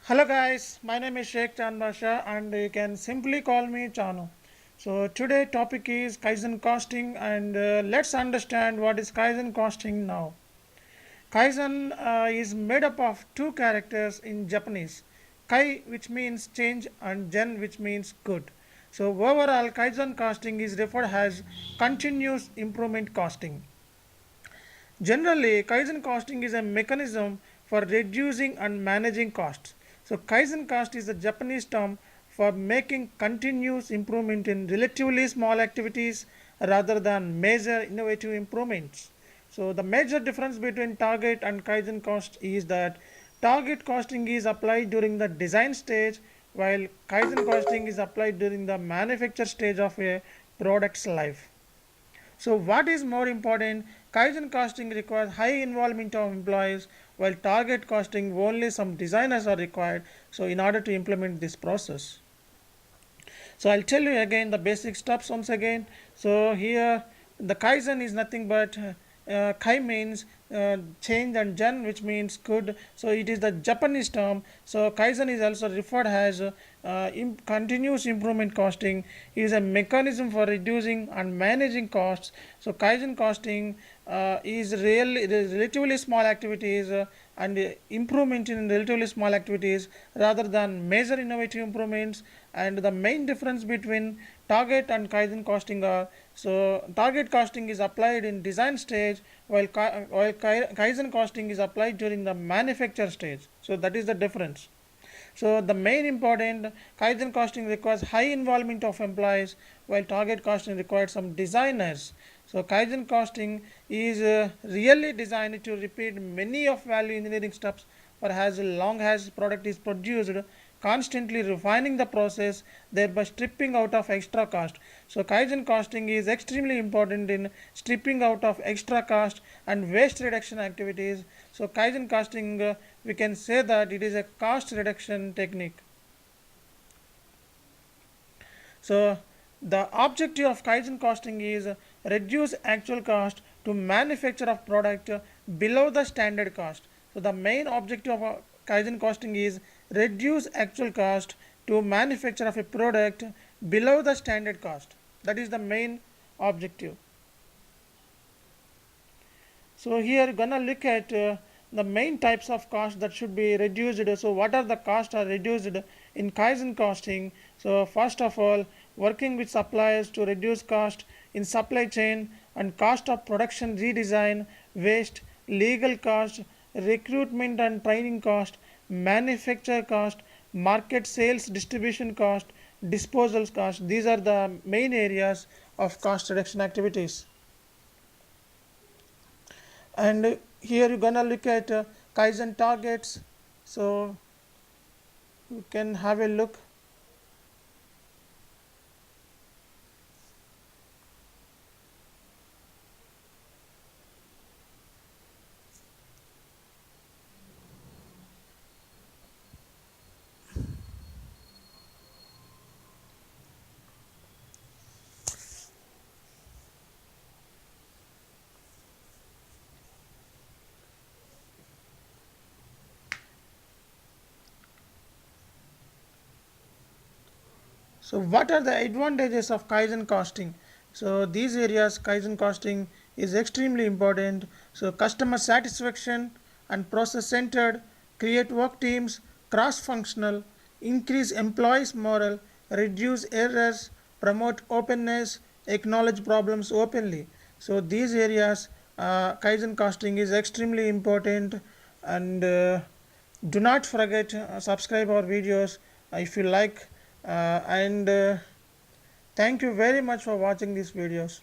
Hello guys, my name is Sheikh Chan Basha and you can simply call me Chanu. So today topic is Kaizen costing and let's understand what is Kaizen costing now. Kaizen is made up of two characters in Japanese. Kai which means change and Zen which means good. So overall Kaizen costing is referred as continuous improvement costing. Generally, Kaizen costing is a mechanism for reducing and managing costs. So, Kaizen cost is a Japanese term for making continuous improvement in relatively small activities rather than major innovative improvements. So, the major difference between target and Kaizen cost is that target costing is applied during the design stage while Kaizen costing is applied during the manufacture stage of a product's life. So what is more important? Kaizen costing requires high involvement of employees while target costing only some designers are required. So in order to implement this process. So I'll tell you again the basic steps once again. So here the Kaizen is nothing but Kai means change and Zen which means good. So it is the Japanese term. So Kaizen is also referred as continuous improvement costing. It is a mechanism for reducing and managing costs. So Kaizen costing is relatively small activities and improvement in relatively small activities rather than major innovative improvements. And the main difference between target and Kaizen costing are, so target costing is applied in design stage while Kaizen costing is applied during the manufacture stage. So that is the difference. So the main important Kaizen costing requires high involvement of employees while target costing requires some designers. So Kaizen costing is really designed to repeat many of value engineering steps for as long as product is produced, constantly refining the process, thereby stripping out of extra cost. So Kaizen costing is extremely important in stripping out of extra cost and waste reduction activities. So Kaizen costing, we can say that it is a cost reduction technique. So the objective of Kaizen costing is reduce actual cost to manufacture of product below the standard cost. So the main objective of Kaizen costing is reduce actual cost to manufacture of a product below the standard cost. That is the main objective. So here gonna look at the main types of cost that should be reduced. So what are the costs are reduced in Kaizen costing? So first of all, working with suppliers to reduce cost in supply chain and cost of production redesign, waste, legal cost, recruitment and training cost, manufacture cost, market sales distribution cost, disposal cost. These are the main areas of cost reduction activities. And here you're gonna look at Kaizen targets. So you can have a look. So what are the advantages of Kaizen costing? So these areas Kaizen costing is extremely important. So customer satisfaction and process centered, create work teams, cross functional, increase employees morale, reduce errors, promote openness, acknowledge problems openly. So these areas Kaizen costing is extremely important. And do not forget subscribe our videos if you like and thank you very much for watching these videos.